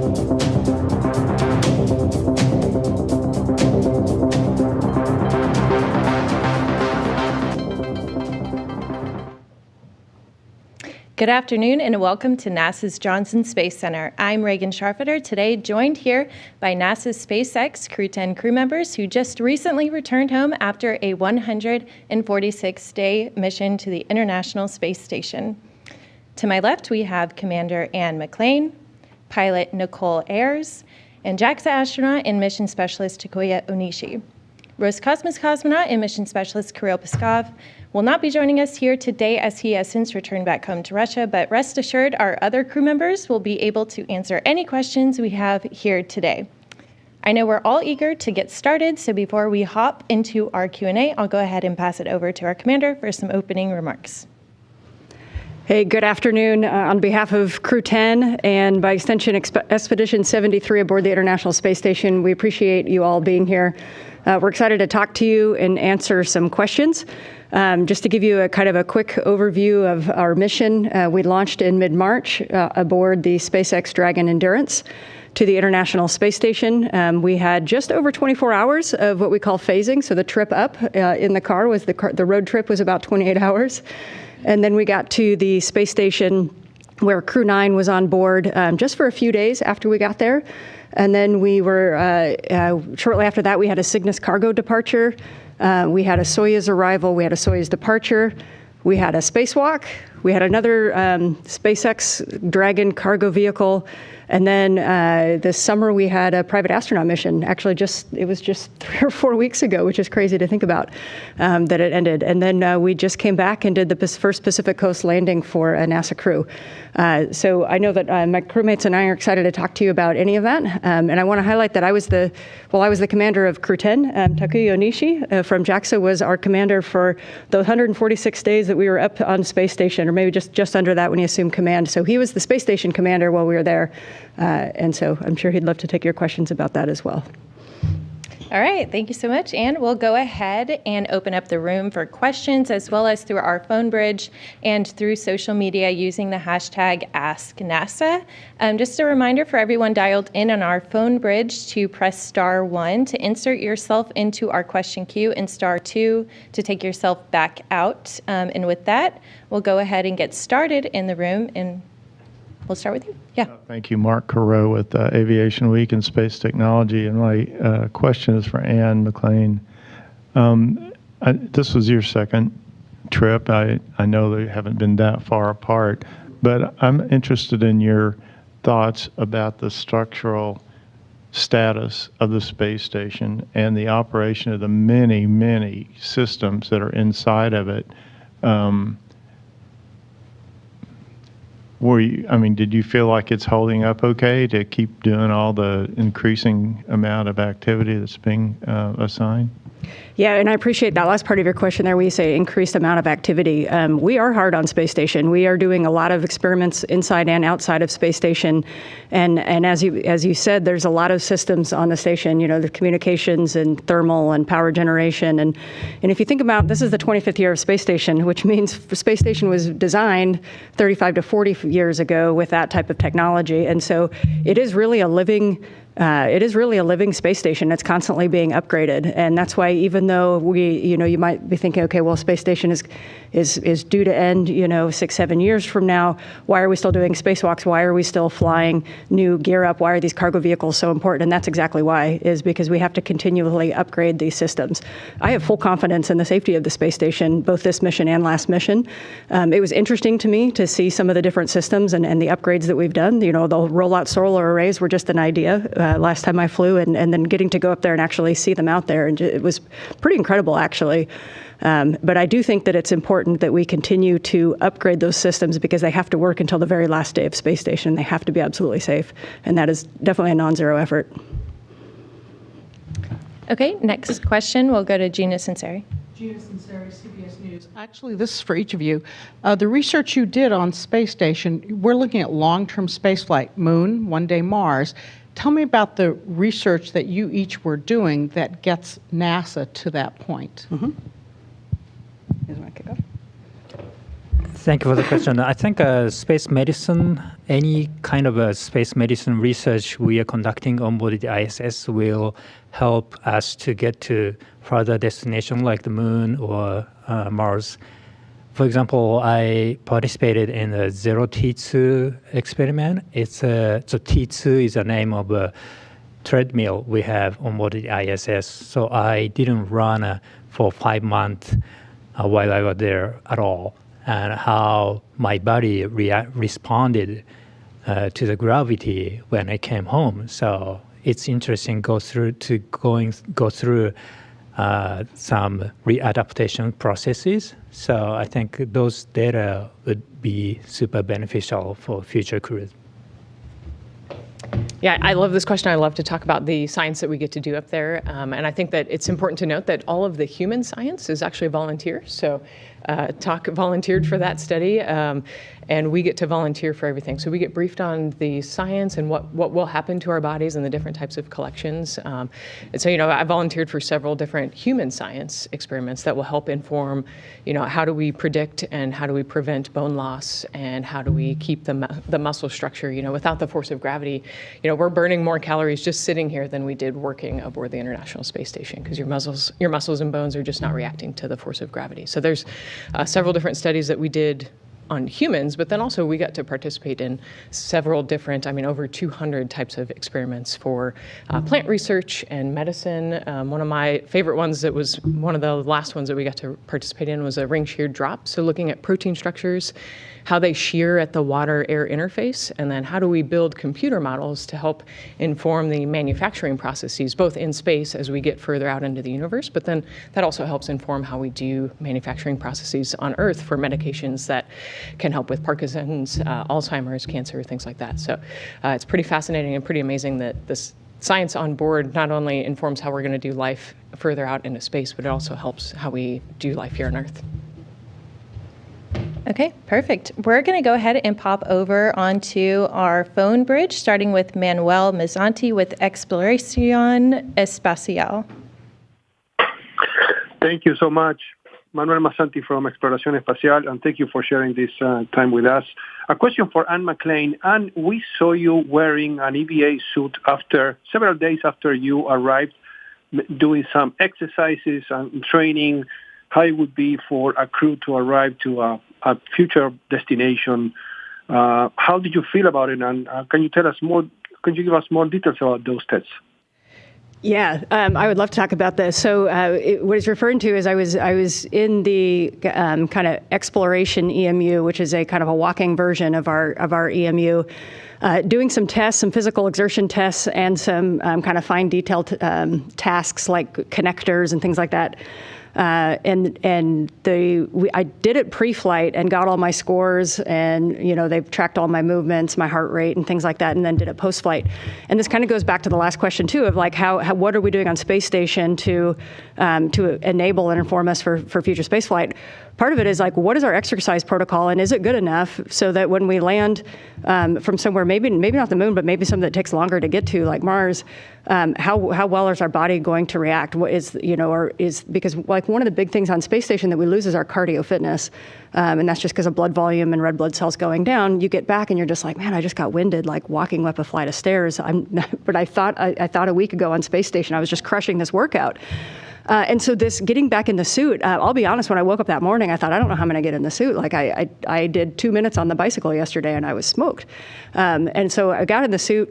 Good afternoon and welcome to NASA's Johnson Space Center. I'm Reagan Scharfetter, today joined here by NASA's SpaceX Crew-10 crew members who just recently returned home after a 146-day mission to the International Space Station. To my left, we have Commander Ann McLean, pilot Nicole Ayers, and JAXA astronaut and mission specialist Takuya Onishi. Roscosmos cosmonaut and mission specialist Kirill Peskov will not be joining us here today as he has since returned back home to Russia, but rest assured our other crew members will be able to answer any questions we have here today. I know we're all eager to get started, so before we hop into our Q&A, I'll go ahead and pass it over to our commander for some opening remarks. Hey, good afternoon. On behalf of Crew-10 and by extension Expedition 73 aboard the International Space Station, we appreciate you all being here. We're excited to talk to you and answer some questions. Just to give you a kind of a quick overview of our mission, we launched in mid-March aboard the SpaceX Dragon Endurance to the International Space Station. We had just over 24 hours of what we call phasing. So the trip up in the car was the road trip was about 28 hours. And then we got to the space station where Crew-9 was on board just for a few days after we got there. And then we were, shortly after that, we had a Cygnus cargo departure. We had a Soyuz arrival. We had a Soyuz departure. We had a spacewalk. We had another SpaceX Dragon cargo vehicle. And then this summer, we had a private astronaut mission. Actually, it was just 3 or 4 weeks ago, which is crazy to think about, that it ended. And then we just came back and did the first Pacific Coast landing for a NASA crew. So I know that my crewmates and I are excited to talk to you about any of that. And I want to highlight that I was the commander of Crew-10. Takuya Onishi from JAXA was our commander for the 146 days that we were up on space station, or maybe just under that when he assumed command. So he was the space station commander while we were there. And so I'm sure he'd love to take your questions about that as well. All right, thank you so much. And we'll go ahead and open up the room for questions as well as through our phone bridge and through social media using the hashtag AskNASA. Just a reminder for everyone dialed in on our phone bridge to press *1 to insert yourself into our question queue and *2 to take yourself back out. And with that, we'll go ahead and get started in the room. And we'll start with you. Yeah. Thank you, Mark Carreau with Aviation Week and Space Technology. And my question is for Ann McLean. This was your second trip. I know they haven't been that far apart, but I'm interested in your thoughts about the structural status of the space station and the operation of the many, many systems that are inside of it. Did you feel like it's holding up okay to keep doing all the increasing amount of activity that's being assigned? Yeah, and I appreciate that last part of your question there where you say increased amount of activity. We are hard on space station. We are doing a lot of experiments inside and outside of space station. And as you said, there's a lot of systems on the station, the communications and thermal and power generation. And if you think about, this is the 25th year of space station, which means space station was designed 35 to 40 years ago with that type of technology. And so it is really a living space station. It's constantly being upgraded. And that's why even though you might be thinking, okay, well, space station is due to end, 6-7 years from now. Why are we still doing spacewalks? Why are we still flying new gear up? Why are these cargo vehicles so important? And that's exactly why, is because we have to continually upgrade these systems. I have full confidence in the safety of the space station, both this mission and last mission. It was interesting to me to see some of the different systems and the upgrades that we've done. The rollout solar arrays were just an idea last time I flew, and then getting to go up there and actually see them out there. And it was pretty incredible, actually. But I do think that it's important that we continue to upgrade those systems because they have to work until the very last day of space station. They have to be absolutely safe. And that is definitely a non-zero effort. Okay, next question. We'll go to Gina Sinceri. Gina Sinceri, CBS News. Actually, this is for each of you. The research you did on space station, we're looking at long-term spaceflight, Moon, one day Mars. Tell me about the research that you each were doing that gets NASA to that point. Mm-hmm. Thank you for the question. I think space medicine, any kind of space medicine research we are conducting on board the ISS will help us to get to further destination like the moon or Mars. For example, I participated in a Zero T2 experiment. So T2 is the name of a treadmill we have on board the ISS. So I didn't run for 5 months while I was there at all, and how my body responded to the gravity when I came home. So it's interesting go through some readaptation processes. So I think those data would be super beneficial for future crews. Yeah, I love this question. I love to talk about the science that we get to do up there. And I think that it's important to note that all of the human science is actually volunteer. So TALK volunteered for that study, and we get to volunteer for everything. So we get briefed on the science and what will happen to our bodies and the different types of collections. And so, I volunteered for several different human science experiments that will help inform, how do we predict and how do we prevent bone loss and how do we keep the muscle structure, without the force of gravity. We're burning more calories just sitting here than we did working aboard the International Space Station because your muscles and bones are just not reacting to the force of gravity. So there's several different studies that we did on humans, but then also we got to participate in several different, over 200 types of experiments for plant research and medicine. One of my favorite ones that was one of the last ones that we got to participate in was a ring shear drop. So looking at protein structures, how they shear at the water-air interface, and then how do we build computer models to help inform the manufacturing processes, both in space as we get further out into the universe, but then that also helps inform how we do manufacturing processes on Earth for medications that can help with Parkinson's, Alzheimer's, cancer, things like that. So it's pretty fascinating and pretty amazing that this science on board not only informs how we're going to do life further out into space, but it also helps how we do life here on Earth. Okay, perfect. We're going to go ahead and pop over onto our phone bridge, starting with Manuel Mazzanti with Exploración Espacial. Thank you so much. Manuel Mazzanti from Exploración Espacial, and thank you for sharing this time with us. A question for Anne McLean. Anne, we saw you wearing an EVA suit several days after you arrived, doing some exercises and training, how it would be for a crew to arrive to a future destination. How did you feel about it, and can you tell us more? Can you give us more details about those tests? Yeah, I would love to talk about this. So what it's referring to is I was in the kind of exploration EMU, which is a kind of a walking version of our EMU, doing some tests, some physical exertion tests, and some kind of fine detailed tasks like connectors and things like that. I did it pre-flight and got all my scores, and they've tracked all my movements, my heart rate, and things like that, and then did it post-flight. And this kind of goes back to the last question too, of like what are we doing on space station to enable and inform us for future spaceflight. Part of it is like, what is our exercise protocol, and is it good enough so that when we land from somewhere, maybe not the moon, but maybe something that takes longer to get to, like Mars, how well is our body going to react? What is because like one of the big things on space station that we lose is our cardio fitness, and that's just because of blood volume and red blood cells going down. You get back and you're just like, man, I just got winded, like walking up a flight of stairs. But I thought a week ago on space station I was just crushing this workout. And so this getting back in the suit, I'll be honest, when I woke up that morning, I thought, I don't know how I'm going to get in the suit. Like I did 2 minutes on the bicycle yesterday and I was smoked. And so I got in the suit.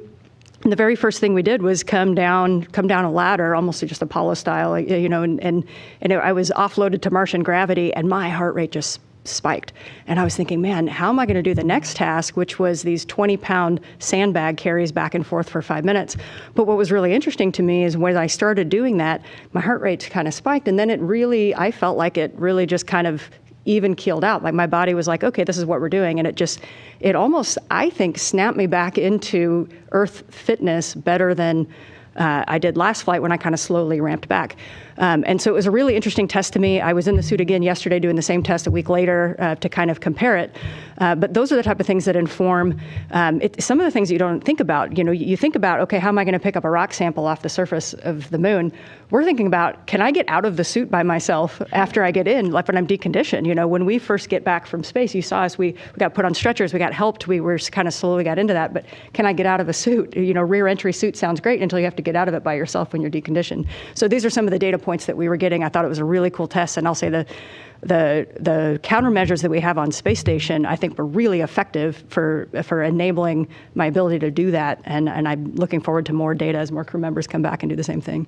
And the very first thing we did was come down a ladder, almost just Apollo style, and I was offloaded to Martian gravity, and my heart rate just spiked. And I was thinking, man, how am I going to do the next task, which was these 20-pound sandbag carries back and forth for 5 minutes. But what was really interesting to me is when I started doing that, my heart rate kind of spiked. And then I felt like it really just kind of even keeled out. Like my body was like, okay, this is what we're doing. And it almost, I think, snapped me back into Earth fitness better than I did last flight when I kind of slowly ramped back. And so it was a really interesting test to me. I was in the suit again yesterday doing the same test a week later to kind of compare it. But those are the type of things that inform some of the things you don't think about. You think about, okay, how am I going to pick up a rock sample off the surface of the moon? We're thinking about, can I get out of the suit by myself after I get in, like when I'm deconditioned? When we first get back from space, you saw us, we got put on stretchers, we got helped, we were kind of slowly got into that. But can I get out of a suit? Rear entry suit sounds great until you have to get out of it by yourself when you're deconditioned. So these are some of the data points that we were getting. I thought it was a really cool test, and I'll say the countermeasures that we have on space station, I think, were really effective for enabling my ability to do that. And I'm looking forward to more data as more crew members come back and do the same thing.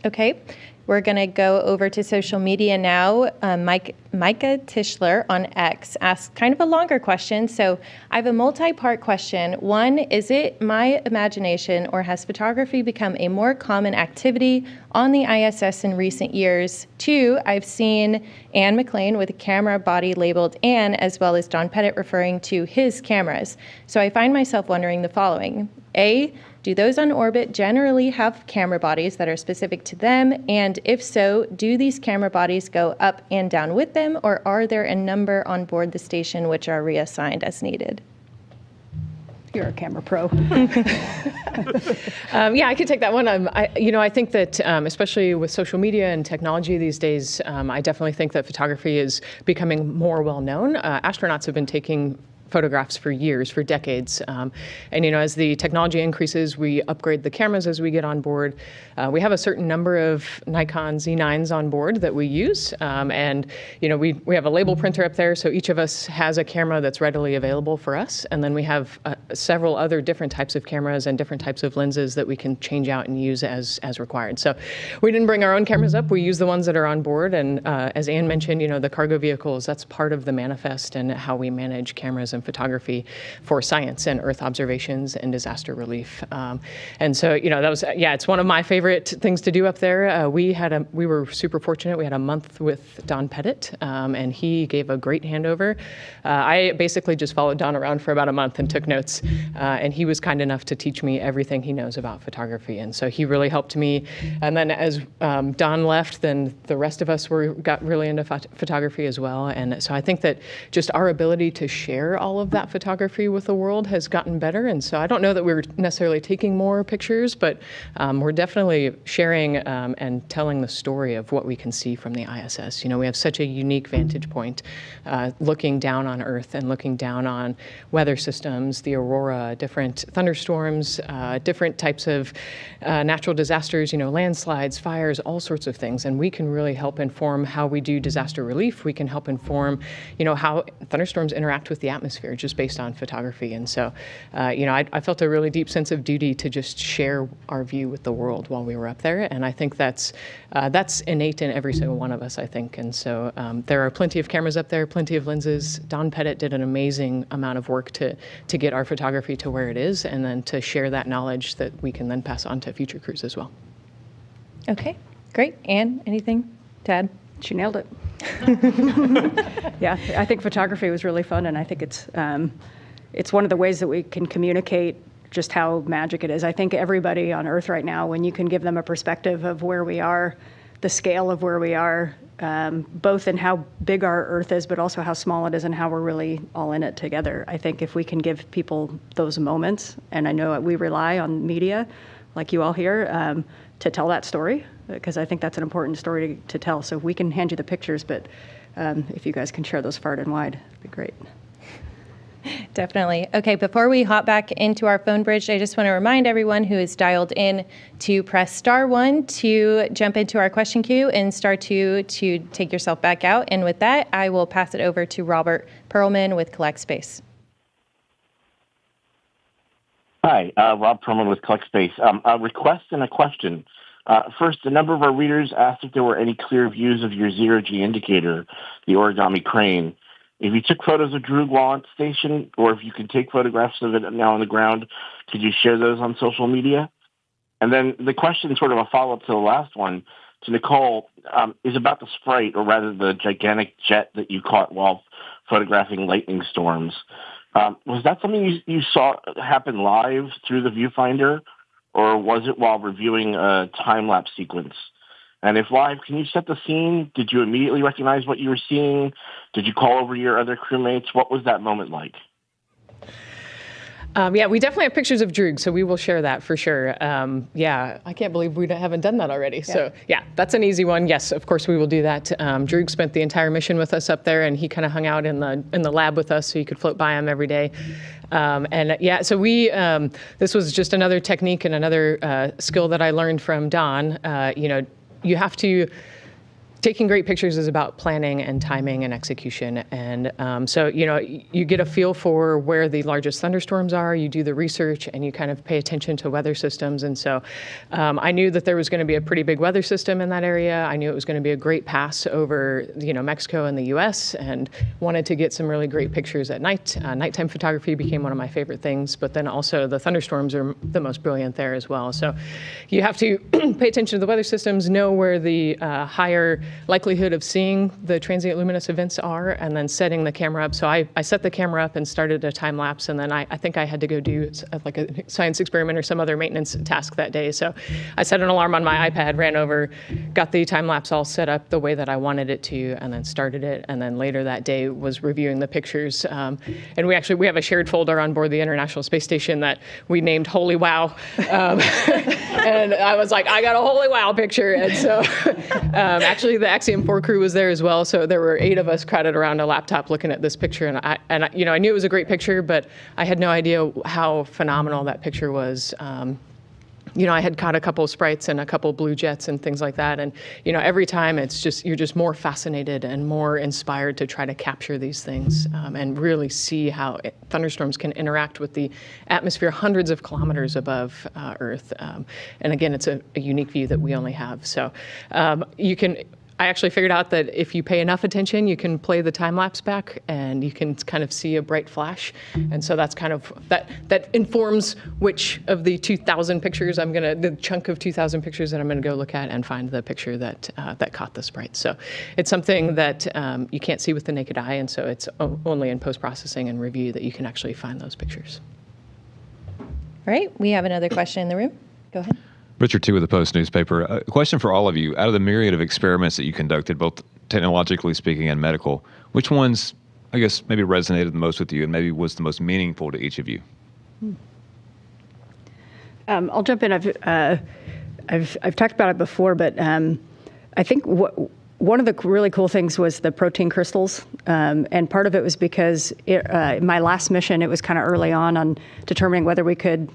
Okay, we're going to go over to social media now. Micah Tischler on X asked kind of a longer question. So I have a multi-part question. One, is it my imagination, or has photography become a more common activity on the ISS in recent years? Two, I've seen Anne McLean with a camera body labeled Anne, as well as Don Pettit referring to his cameras. So I find myself wondering the following. A, do those on orbit generally have camera bodies that are specific to them? And if so, do these camera bodies go up and down with them, or are there a number on board the station which are reassigned as needed? You're a camera pro. Yeah, I could take that one. I think that especially with social media and technology these days, I definitely think that photography is becoming more well known. Astronauts have been taking photographs for years, for decades. And as the technology increases, we upgrade the cameras as we get on board. We have a certain number of Nikon Z9s on board that we use. And we have a label printer up there, so each of us has a camera that's readily available for us. And then we have several other different types of cameras and different types of lenses that we can change out and use as required. So we didn't bring our own cameras up. We use the ones that are on board. And as Anne mentioned, the cargo vehicles, that's part of the manifest and how we manage cameras and photography for science and Earth observations and disaster relief. And so, that was, it's one of my favorite things to do up there. We were super fortunate. We had a month with Don Pettit, and he gave a great handover. I basically just followed Don around for about a month and took notes, and he was kind enough to teach me everything he knows about photography. And so he really helped me. And then as Don left, then the rest of us got really into photography as well. And so I think that just our ability to share all of that photography with the world has gotten better. And so I don't know that we're necessarily taking more pictures, but we're definitely sharing and telling the story of what we can see from the ISS. We have such a unique vantage point looking down on Earth and looking down on weather systems, the aurora, different thunderstorms, different types of natural disasters, landslides, fires, all sorts of things. And we can really help inform how we do disaster relief. We can help inform, how thunderstorms interact with the atmosphere just based on photography. And so, I felt a really deep sense of duty to just share our view with the world while we were up there. And I think that's innate in every single one of us, I think. And so there are plenty of cameras up there, plenty of lenses. Don Pettit did an amazing amount of work to get our photography to where it is, and then to share that knowledge that we can then pass on to future crews as well. Okay, great. Anne, anything to add? She nailed it. Yeah, I think photography was really fun, and I think it's one of the ways that we can communicate just how magic it is. I think everybody on Earth right now, when you can give them a perspective of where we are, the scale of where we are, both in how big our Earth is, but also how small it is and how we're really all in it together. I think if we can give people those moments, and I know we rely on media, like you all here, to tell that story, because I think that's an important story to tell. So we can hand you the pictures, but if you guys can share those far and wide, it'd be great. Definitely. Okay, before we hop back into our phone bridge, I just want to remind everyone who is dialed in to press *1 to jump into our question queue and *2 to take yourself back out. And with that, I will pass it over to Robert Perlman with Collect Space. Hi, Rob Perlman with Collect Space. A request and a question. First, a number of our readers asked if there were any clear views of your zero-G indicator, the origami crane. If you took photos of Droog while on station, or if you can take photographs of it now on the ground, could you share those on social media? And then the question, sort of a follow-up to the last one, to Nicole, is about the Sprite, or rather the gigantic jet that you caught while photographing lightning storms. Was that something you saw happen live through the viewfinder, or was it while reviewing a time-lapse sequence? And if live, can you set the scene? Did you immediately recognize what you were seeing? Did you call over your other crewmates? What was that moment like? Yeah, we definitely have pictures of Droog, so we will share that for sure. Yeah, I can't believe we haven't done that already. Yeah. So yeah, that's an easy one. Yes, of course we will do that. Droog spent the entire mission with us up there, and he kind of hung out in the lab with us, so you could float by him every day. And yeah, so we this was just another technique and another skill that I learned from Don. You have to. Taking great pictures is about planning and timing and execution. And so, you get a feel for where the largest thunderstorms are, you do the research, and you kind of pay attention to weather systems. And so I knew that there was going to be a pretty big weather system in that area. I knew it was going to be a great pass over, Mexico and the U.S., and wanted to get some really great pictures at night. Nighttime photography became one of my favorite things, but then also the thunderstorms are the most brilliant there as well. So you have to pay attention to the weather systems, know where the higher likelihood of seeing the transient luminous events are, and then setting the camera up. So I set the camera up and started a time lapse, and then I think I had to go do like a science experiment or some other maintenance task that day. So I set an alarm on my iPad, ran over, got the time lapse all set up the way that I wanted it to, and then started it. And then later that day was reviewing the pictures. And we have a shared folder on board the International Space Station that we named Holy Wow. And I was like, I got a Holy Wow picture. And so actually the Axiom 4 crew was there as well. So there were 8 of us crowded around a laptop looking at this picture. And I knew it was a great picture, but I had no idea how phenomenal that picture was. I had caught a couple of sprites and a couple of blue jets and things like that. And, every time you're just more fascinated and more inspired to try to capture these things and really see how thunderstorms can interact with the atmosphere hundreds of kilometers above Earth. And again, it's a unique view that we only have. So I actually figured out that if you pay enough attention, you can play the time lapse back and you can kind of see a bright flash. And so that's kind of, that informs which of the 2,000 pictures the chunk of 2,000 pictures that I'm going to go look at and find the picture that caught the sprite. So it's something that you can't see with the naked eye. And so it's only in post-processing and review that you can actually find those pictures. All right, we have another question in the room. Go ahead. Richard T. with the Post newspaper. A question for all of you. Out of the myriad of experiments that you conducted, both technologically speaking and medical, which ones, I guess, maybe resonated the most with you and maybe was the most meaningful to each of you? I'll jump in. I've talked about it before, but I think one of the really cool things was the protein crystals, and part of it was because my last mission, it was kind of early on determining whether we could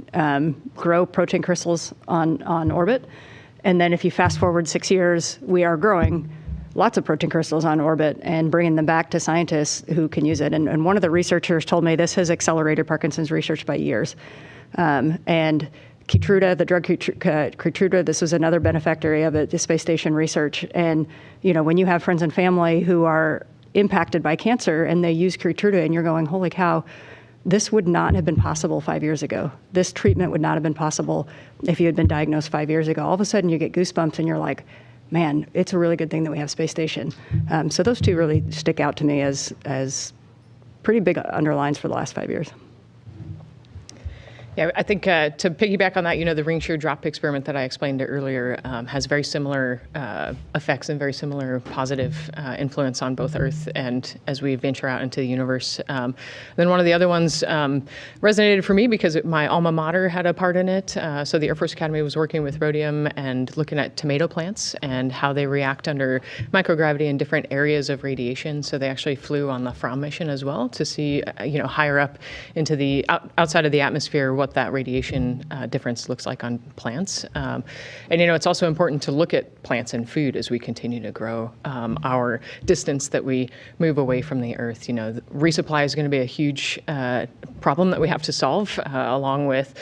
grow protein crystals on orbit. And then if you fast forward 6 years, we are growing lots of protein crystals on orbit and bringing them back to scientists who can use it. And one of the researchers told me this has accelerated Parkinson's research by years. And Keytruda, the drug Keytruda, this was another benefactor of the space station research. And, when you have friends and family who are impacted by cancer and they use Keytruda and you're going, holy cow, this would not have been possible 5 years ago. This treatment would not have been possible if you had been diagnosed 5 years ago. All of a sudden you get goosebumps and you're like, man, it's a really good thing that we have space station. So those two really stick out to me as pretty big underlines for the last 5 years. Yeah, I think to piggyback on that, the ring shear drop experiment that I explained earlier has very similar effects and very similar positive influence on both Earth and as we venture out into the universe. Then one of the other ones resonated for me because my alma mater had a part in it. So the Air Force Academy was working with rhodium and looking at tomato plants and how they react under microgravity in different areas of radiation. So they actually flew on the Fram mission as well to see, higher up into the outside of the atmosphere what that radiation difference looks like on plants. And, it's also important to look at plants and food as we continue to grow our distance that we move away from the Earth. Resupply is going to be a huge problem that we have to solve along with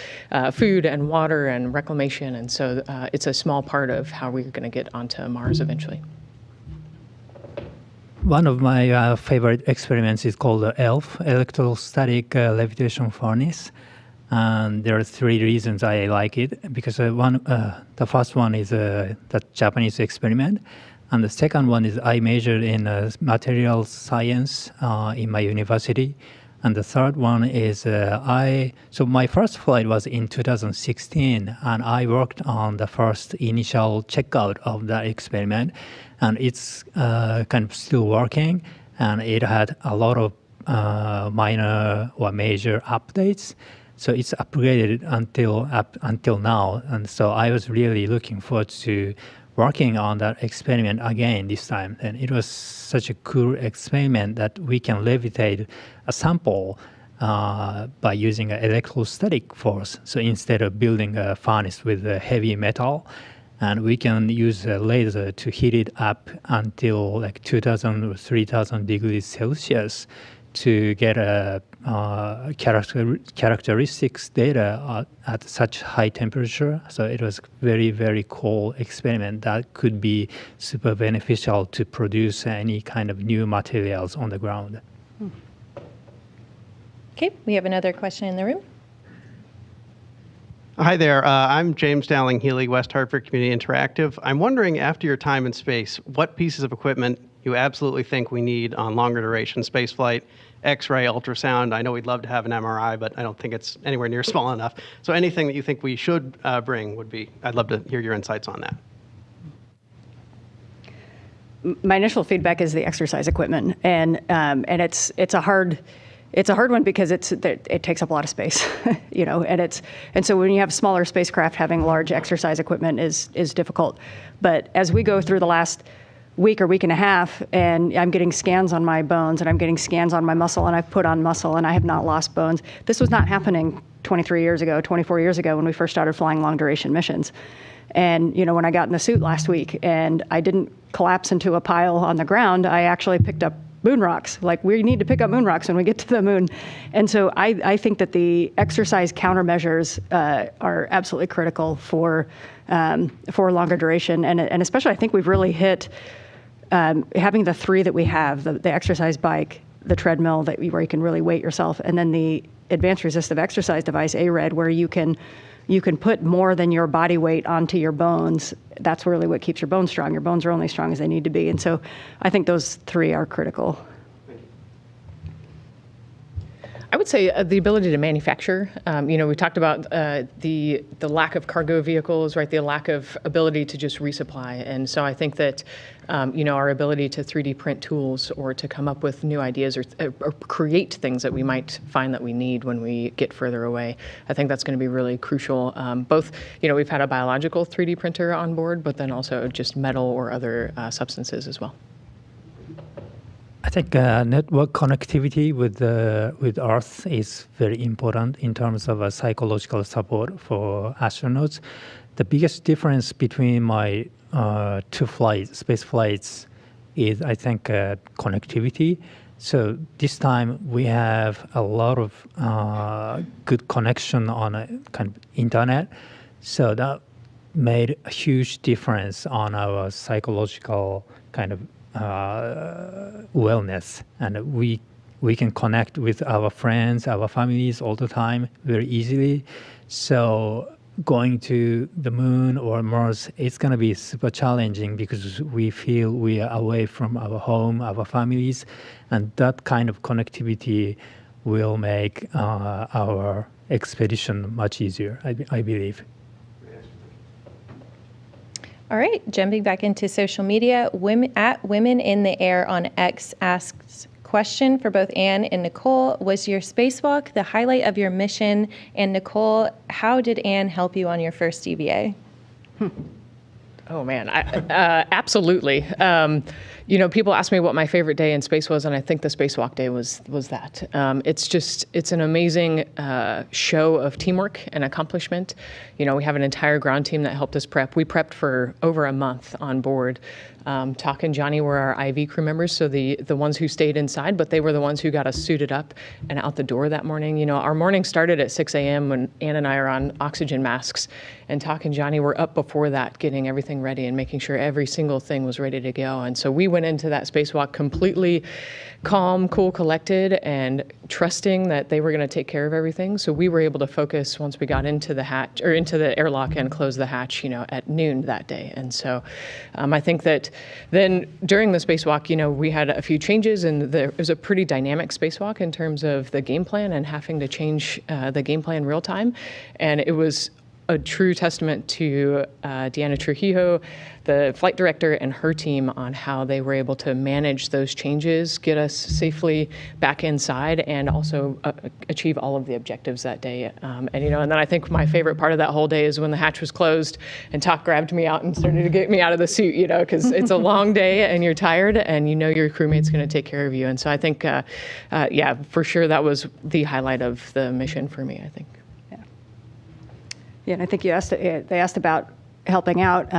food and water and reclamation. And so it's a small part of how we're going to get onto Mars eventually. One of my favorite experiments is called the ELF, electrostatic levitation furnace. And there are 3 reasons I like it, because the first one is the Japanese experiment, and the second one is I majored in material science in my university, And the third one is so my first flight was in 2016, and I worked on the first initial checkout of that experiment, and it's kind of still working, and it had a lot of minor or major updates. So it's upgraded until now, and so I was really looking forward to working on that experiment again this time. And it was such a cool experiment that we can levitate a sample by using an electrostatic force. So instead of building a furnace with a heavy metal, and we can use a laser to heat it up until like 2,000 or 3,000 degrees Celsius to get a characteristics data at such high temperature. So it was very, very cool experiment that could be super beneficial to produce any kind of new materials on the ground. Okay, we have another question in the room. Hi there. I'm James Dowling Healy, West Hartford Community Interactive. I'm wondering, after your time in space, what pieces of equipment you absolutely think we need on longer duration space flight, X-ray, ultrasound. I know we'd love to have an MRI, but I don't think it's anywhere near small enough. So anything that you think we should bring would be, I'd love to hear your insights on that. My initial feedback is the exercise equipment, and it's a hard one because it takes up a lot of space, you know, and so when you have smaller spacecraft, having large exercise equipment is difficult. But as we go through the last week or week and a half, and I'm getting scans on my bones, and I'm getting scans on my muscle, and I've put on muscle, and I have not lost bones. This was not happening 23 years ago, 24 years ago when we first started flying long duration missions. And, you know, when I got in the suit last week and I didn't collapse into a pile on the ground, I actually picked up moon rocks. Like, we need to pick up moon rocks when we get to the moon. And so I think that the exercise countermeasures are absolutely critical for longer duration. And especially, I think we've really hit having the three that we have, the exercise bike, the treadmill where you can really weight yourself, and then the advanced resistive exercise device, ARED, where you can put more than your body weight onto your bones. That's really what keeps your bones strong. Your bones are only strong as they need to be. And so I think those three are critical. I would say the ability to manufacture. You know, we talked about the lack of cargo vehicles, right? The lack of ability to just resupply. And so I think that, you know, our ability to 3D print tools or to come up with new ideas or create things that we might find that we need when we get further away, I think that's going to be really crucial. Both, you know, we've had a biological 3D printer on board, but then also just metal or other substances as well. I think network connectivity with Earth is very important in terms of psychological support for astronauts. The biggest difference between my two space flights is, I think, connectivity. So this time we have a lot of good connection on a kind of internet. So that made a huge difference on our psychological kind of wellness, and we can connect with our friends, our families all the time very easily. So going to the moon or Mars, it's going to be super challenging because we feel we are away from our home, our families, and that kind of connectivity will make our expedition much easier, I believe. All right, jumping back into social media, Women in the Air on X asks, question for both Anne and Nicole: was your spacewalk the highlight of your mission? And Nicole, how did Anne help you on your first EVA? Oh man, absolutely. You know, people ask me what my favorite day in space was, and I think the spacewalk day was that. It's an amazing show of teamwork and accomplishment. You know, we have an entire ground team that helped us prep. We prepped for over a month on board. Talk and Johnny were our IV crew members, so the ones who stayed inside, but they were the ones who got us suited up and out the door that morning. You know, our morning started at 6 a.m. when Ann and I are on oxygen masks, and Talk and Johnny were up before that, getting everything ready and making sure every single thing was ready to go. And so we went went into that spacewalk completely calm, cool, collected, and trusting that they were going to take care of everything. So we were able to focus once we got into the hatch or into the airlock and close the hatch, at noon that day. And so I think that then during the spacewalk, we had a few changes, and it was a pretty dynamic spacewalk in terms of the game plan and having to change the game plan real time. And it was a true testament to Deanna Trujillo, the flight director, and her team on how they were able to manage those changes, get us safely back inside, and also achieve all of the objectives that day. And then I think my favorite part of that whole day is when the hatch was closed and Talk grabbed me out and started to get me out of the suit, because it's a long day and you're tired and your crewmate's going to take care of you. And so I think, for sure that was the highlight of the mission for me, I think. Yeah, and I think they asked about helping out.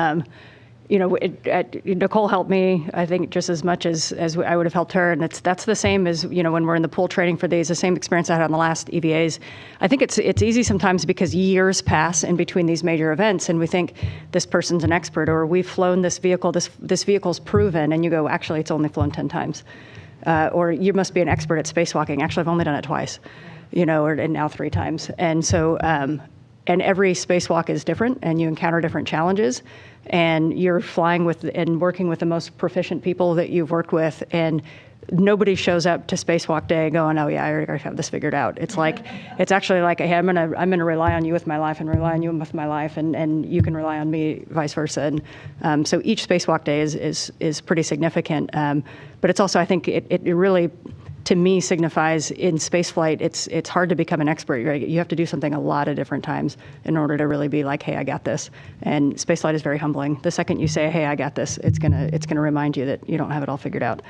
Nicole helped me, I think, just as much as I would have helped her. And that's the same as, when we're in the pool training for these, the same experience I had on the last EVAs. I think it's easy sometimes because years pass in between these major events, and we think this person's an expert, or we've flown this vehicle, this vehicle's proven, and you go, actually, it's only flown 10 times. Or you must be an expert at spacewalking. Actually, I've only done it twice, and now 3 times. And so, and every spacewalk is different, and you encounter different challenges, and you're flying with and working with the most proficient people that you've worked with, and nobody shows up to spacewalk day going, oh yeah, I already have this figured out. It's actually like, hey, I'm gonna rely on you with my life and rely on you with my life, and you can rely on me, vice versa. And so each spacewalk day is pretty significant, but it's also, I think it really, to me, signifies in spaceflight, it's hard to become an expert. You have to do something a lot of different times in order to really be like, hey, I got this. And spaceflight is very humbling. The second you say, hey, I got this, it's gonna remind you that you don't have it all figured out.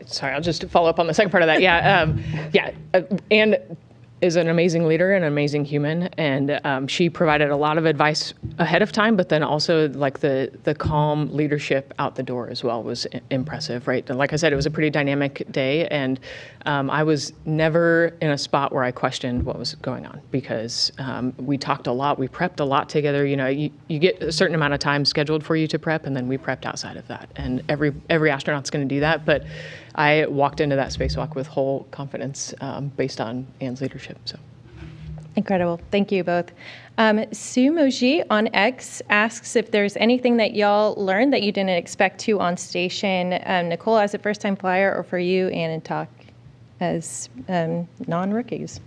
Sorry, I'll just follow up on the second part of that. And is an amazing leader and an amazing human, and she provided a lot of advice ahead of time, but then also like the calm leadership out the door as well was impressive, right? And like I said, it was a pretty dynamic day, and I was never in a spot where I questioned what was going on, because we talked a lot, we prepped a lot together. You get a certain amount of time scheduled for you to prep, and then we prepped outside of that, and every astronaut's going to do that, but I walked into that spacewalk with whole confidence based on Anne's leadership. So, incredible. Thank you both. Sue Moji on X asks if there's anything that y'all learned that you didn't expect to on station. Nicole as a first-time flyer, or for you, Anne and Talk as non-rookies.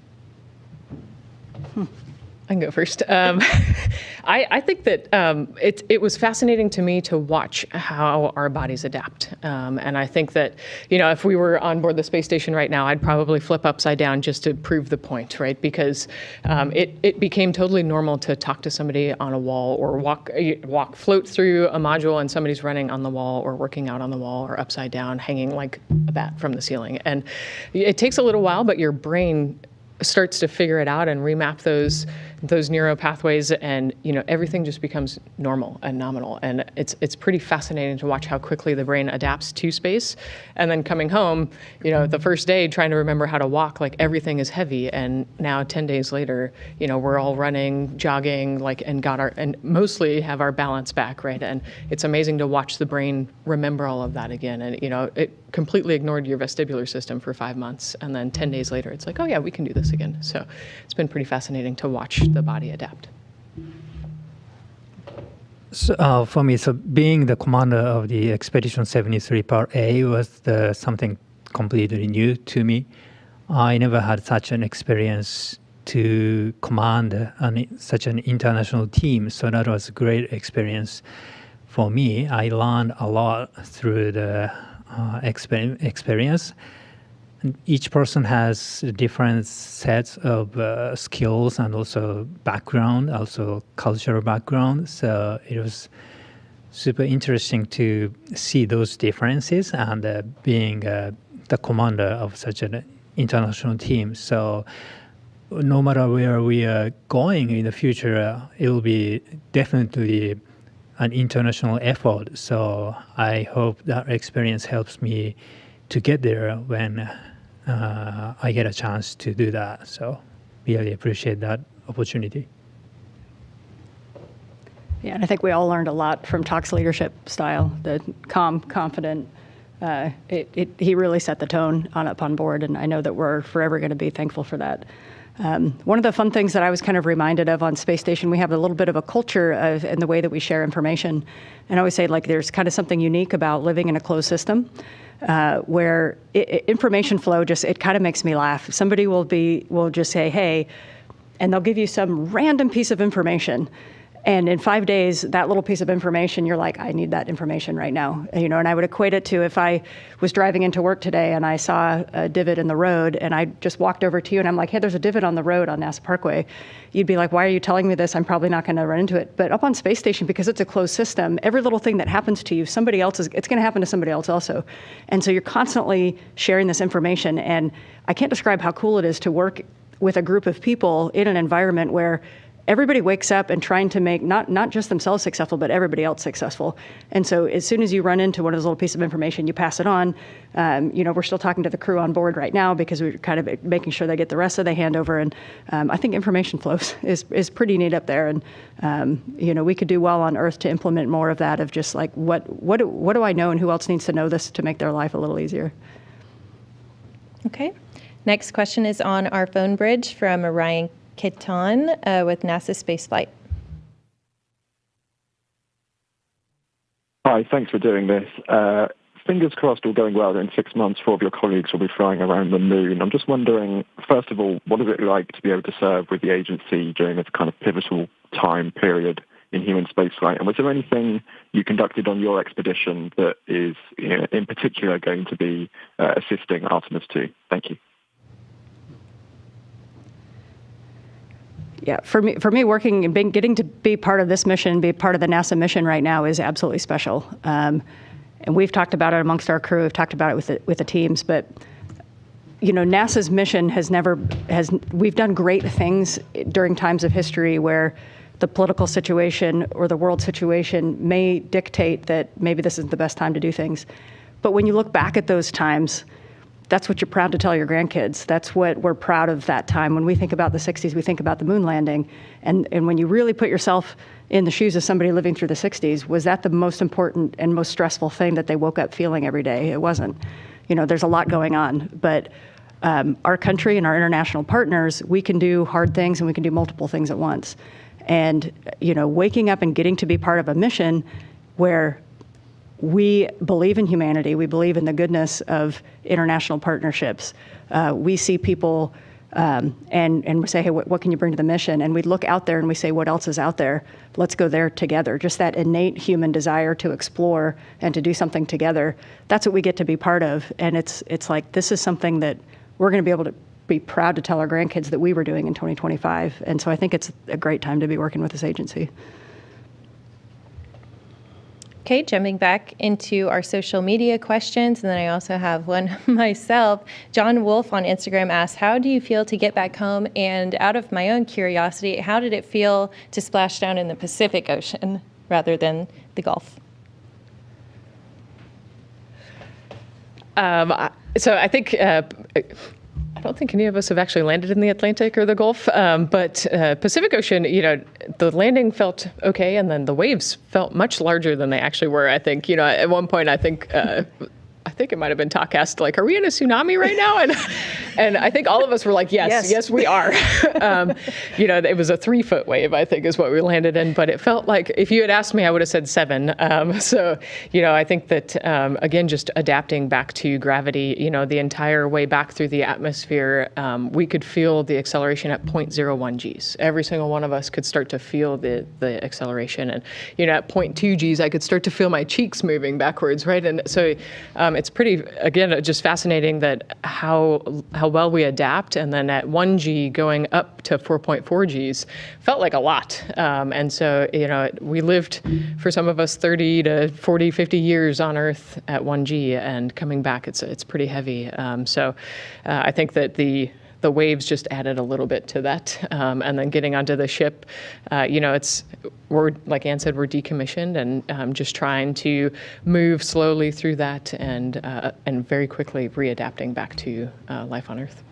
I can go first. I think that it was fascinating to me to watch how our bodies adapt. And I think that, if we were on board the space station right now, I'd probably flip upside down just to prove the point, right? Because it became totally normal to talk to somebody on a wall, or float through a module and somebody's running on the wall or working out on the wall or upside down, hanging like a bat from the ceiling. And it takes a little while, but your brain starts to figure it out and remap those neural pathways, and everything just becomes normal and nominal. And it's pretty fascinating to watch how quickly the brain adapts to space. And then coming home, the first day trying to remember how to walk, like everything is heavy. And now 10 days later, we're all running, jogging, and mostly have our balance back, right? And it's amazing to watch the brain remember all of that again. And it completely ignored your vestibular system for 5 months, and then 10 days later, it's like, oh yeah, we can do this again. So it's been pretty fascinating to watch the body adapt. So for me, being the commander of the Expedition 73 Part A was something completely new to me. I never had such an experience to command such an international team, so that was a great experience for me. I learned a lot through the experience. And each person has different sets of skills and also background, also cultural background. So it was super interesting to see those differences, and being the commander of such an international team. So no matter where we are going in the future, it will be definitely an international effort. So I hope that experience helps me to get there when I get a chance to do that. So really appreciate that opportunity. Yeah, and I think we all learned a lot from Talk's leadership style, the calm, confident. He really set the tone up on board, and I know that we're forever going to be thankful for that. One of the fun things that I was kind of reminded of on Space Station, we have a little bit of a culture in the way that we share information. And I always say, like, there's kind of something unique about living in a closed system where information flow it kind of makes me laugh. Somebody will just say, hey, and they'll give you some random piece of information. And in 5 days, that little piece of information, you're like, I need that information right now. And I would equate it to if I was driving into work today and I saw a divot in the road and I just walked over to you and I'm like, hey, there's a divot on the road on NASA Parkway. You'd be like, why are you telling me this? I'm probably not going to run into it. But up on Space Station, because it's a closed system, every little thing that happens to you, it's going to happen to somebody else also. And so you're constantly sharing this information. And I can't describe how cool it is to work with a group of people in an environment where everybody wakes up and trying to make not just themselves successful, but everybody else successful. And so as soon as you run into one of those little pieces of information, you pass it on. We're still talking to the crew on board right now because we're kind of making sure they get the rest of the handover. And I think information flows is pretty neat up there. And, we could do well on Earth to implement more of that, of just like, what do I know and who else needs to know this to make their life a little easier? Okay. Next question is on our phone bridge from Ryan Keton with NASA Spaceflight. Hi, thanks for doing this. Fingers crossed all going well. In 6 months, 4 of your colleagues will be flying around the moon. I'm just wondering, first of all, what is it like to be able to serve with the agency during this kind of pivotal time period in human spaceflight? And was there anything you conducted on your expedition that is, in particular, going to be assisting Artemis II? Thank you. Yeah, for me, working and getting to be part of this mission, be part of the NASA mission right now is absolutely special. And we've talked about it amongst our crew. We've talked about it with the teams. But NASA's mission we've done great things during times of history where the political situation or the world situation may dictate that maybe this isn't the best time to do things. But when you look back at those times, that's what you're proud to tell your grandkids. That's what we're proud of that time. When we think about the 60s, we think about the moon landing. And when you really put yourself in the shoes of somebody living through the 60s, was that the most important and most stressful thing that they woke up feeling every day? It wasn't. There's a lot going on. But our country and our international partners, we can do hard things and we can do multiple things at once. And, waking up and getting to be part of a mission where we believe in humanity. We believe in the goodness of international partnerships. We see people and we say, hey, what can you bring to the mission? And we look out there and we say, what else is out there? Let's go there together. Just that innate human desire to explore and to do something together. That's what we get to be part of. And it's like, this is something that we're going to be able to be proud to tell our grandkids that we were doing in 2025. And so I think it's a great time to be working with this agency. Okay, jumping back into our social media questions, and then I also have one myself. John Wolf on Instagram asked, how do you feel to get back home? And out of my own curiosity, how did it feel to splash down in the Pacific Ocean rather than the Gulf? So I think I don't think any of us have actually landed in the Atlantic or the Gulf, but Pacific Ocean, the landing felt okay, and then the waves felt much larger than they actually were. I think, at one point, I think it might have been Talk asked, like, are we in a tsunami right now? And I think all of us were like, yes, we are. It was a 3-foot wave, I think, is what we landed in. But it felt like, if you had asked me, I would have said 7. So, I think that, again, just adapting back to gravity, the entire way back through the atmosphere, we could feel the acceleration at 0.01 Gs. Every single one of us could start to feel the acceleration. And, at 0.2 Gs, I could start to feel my cheeks moving backwards, right? And so it's pretty, again, just fascinating that how well we adapt. And then at 1 G going up to 4.4 Gs felt like a lot. And so, we lived, for some of us, 30 to 40, 50 years on Earth at 1 G, and coming back, it's pretty heavy. So I think that the waves just added a little bit to that. And then getting onto the ship, we're, like Ann said, we're decommissioned and just trying to move slowly through that and very quickly readapting back to life on Earth.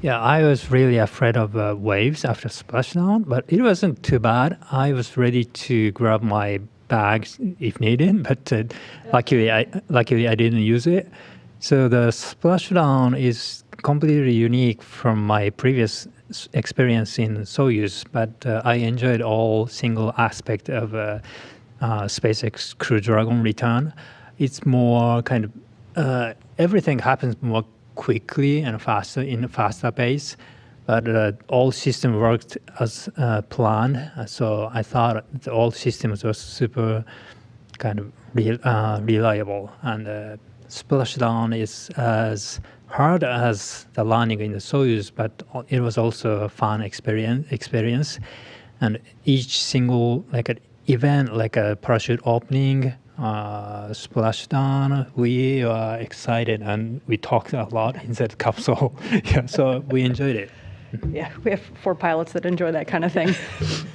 Yeah, I was really afraid of waves after splashdown, but it wasn't too bad. I was ready to grab my bags if needed, but luckily I didn't use it. So the splashdown is completely unique from my previous experience in Soyuz, but I enjoyed all single aspect of SpaceX Crew-10 return. It's more kind of everything happens more quickly and faster in a faster pace, but all system worked as planned. So I thought all systems were super kind of reliable, and splashdown is as hard as the landing in the Soyuz, but it was also a fun experience. And each single event, like a parachute opening, splashdown, we are excited and we talked a lot in that capsule. Yeah, so we enjoyed it. Yeah, we have 4 pilots that enjoy that kind of thing.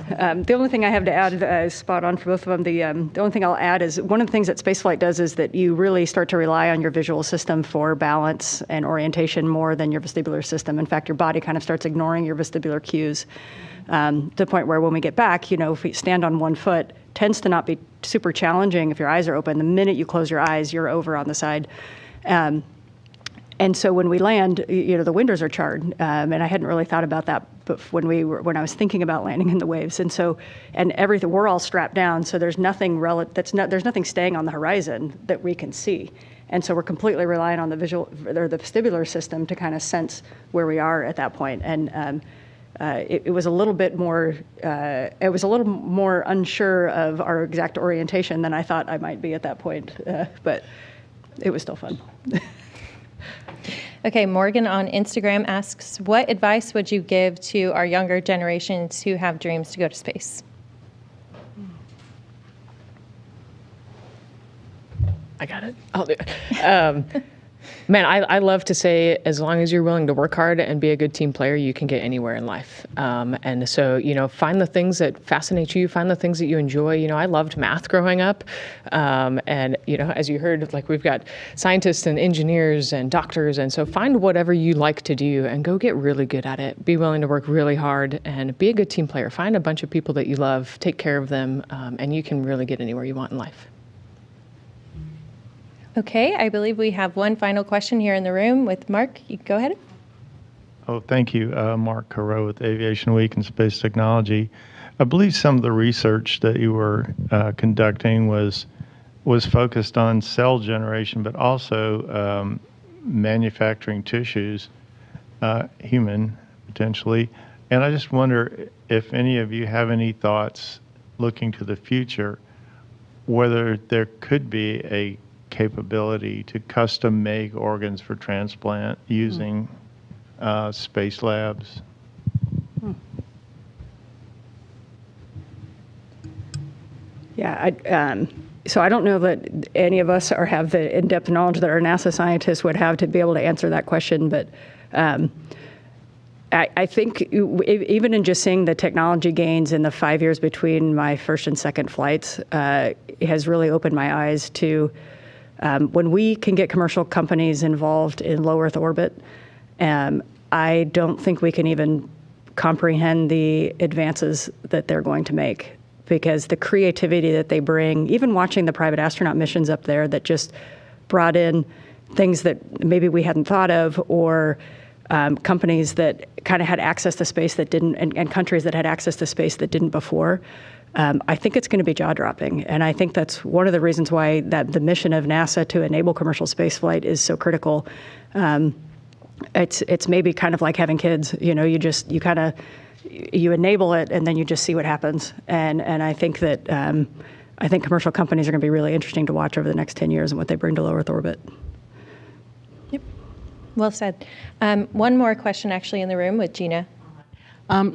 The only thing I have to add is spot on for both of them. The only thing I'll add is one of the things that spaceflight does is that you really start to rely on your visual system for balance and orientation more than your vestibular system. In fact, your body kind of starts ignoring your vestibular cues to the point where when we get back, if we stand on one foot, tends to not be super challenging if your eyes are open. The minute you close your eyes, you're over on the side. And so when we land, the windows are charred, and I hadn't really thought about that. But when I was thinking about landing in the waves, and everything, we're all strapped down, so there's nothing there's nothing staying on the horizon that we can see, and so we're completely relying on the vestibular system to kind of sense where we are at that point. And it was a little bit more. It was a little more unsure of our exact orientation than I thought I might be at that point, but it was still fun. Okay, Morgan on Instagram asks, what advice would you give to our younger generations who have dreams to go to space? I got it. I'll do it. Man, I love to say, as long as you're willing to work hard and be a good team player, you can get anywhere in life. And so, find the things that fascinate you, find the things that you enjoy. I loved math growing up. And, as you heard, we've got scientists and engineers and doctors. And so find whatever you like to do and go get really good at it. Be willing to work really hard and be a good team player. Find a bunch of people that you love, take care of them, and you can really get anywhere you want in life. Okay, I believe we have one final question here in the room with Mark. You go ahead. Oh, thank you, Mark Carreau with Aviation Week and Space Technology. I believe some of the research that you were conducting was focused on cell generation, but also manufacturing tissues, human potentially. And I just wonder if any of you have any thoughts looking to the future, whether there could be a capability to custom make organs for transplant using space labs. Yeah, so I don't know that any of us have the in-depth knowledge that our NASA scientists would have to be able to answer that question, but I think even in just seeing the technology gains in the 5 years between my first and second flights has really opened my eyes to when we can get commercial companies involved in low Earth orbit. I don't think we can even comprehend the advances that they're going to make, because the creativity that they bring, even watching the private astronaut missions up there that just brought in things that maybe we hadn't thought of, or companies that kind of had access to space that didn't, and countries that had access to space that didn't before. I think it's going to be jaw-dropping, and I think that's one of the reasons why the mission of NASA to enable commercial spaceflight is so critical. It's maybe kind of like having kids. You enable it, and then you just see what happens. And I think that I think commercial companies are going to be really interesting to watch over the next 10 years and what they bring to low Earth orbit. Yep, well said. One more question actually in the room with Gina.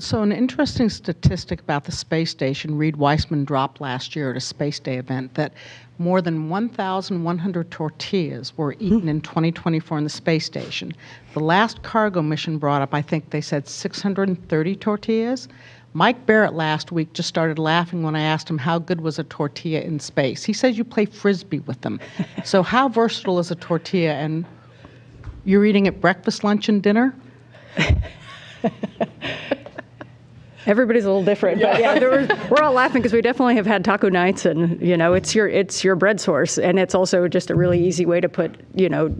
So an interesting statistic about the space station, Reed Weissman dropped last year at a Space Day event, that more than 1,100 tortillas were eaten in 2024 in the space station. The last cargo mission brought up, I think they said 630 tortillas. Mike Barrett last week just started laughing when I asked him how good was a tortilla in space. He says you play Frisbee with them. So how versatile is a tortilla? And you're eating it breakfast, lunch, and dinner? Everybody's a little different, but yeah, we're all laughing because we definitely have had taco nights, and it's your bread source, and it's also just a really easy way to put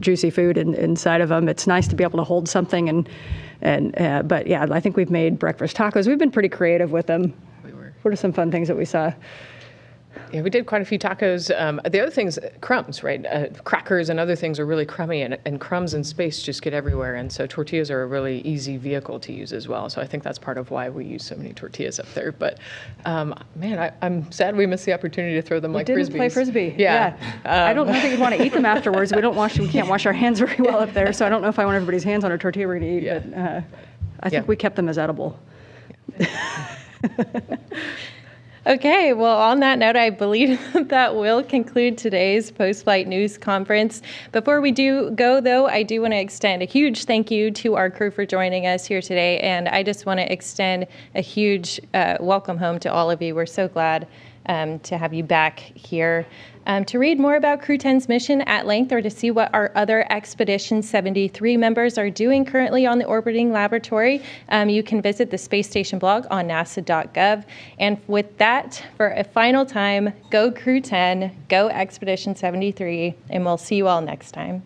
juicy food inside of them. It's nice to be able to hold something, but yeah, I think we've made breakfast tacos. We've been pretty creative with them. We were. What are some fun things that we saw? Yeah, we did quite a few tacos. The other things, crumbs, right? Crackers and other things are really crummy, and crumbs in space just get everywhere. And so tortillas are a really easy vehicle to use as well. So I think that's part of why we use so many tortillas up there. But man, I'm sad we missed the opportunity to throw them like frisbees. We didn't play frisbee. Yeah. I don't know that you'd want to eat them afterwards. We can't wash our hands very well up there. So I don't know if I want everybody's hands on a tortilla we're going to eat. Yeah. But I think we kept them as edible. Okay, well, on that note, I believe that will conclude today's post-flight news conference. Before we do go, though, I do want to extend a huge thank you to our crew for joining us here today, and I just want to extend a huge welcome home to all of you. We're so glad to have you back here. To read more about Crew-10's mission at length, or to see what our other Expedition 73 members are doing currently on the orbiting laboratory, you can visit the Space Station blog on nasa.gov. And with that, for a final time, go Crew-10, go Expedition 73, and we'll see you all next time.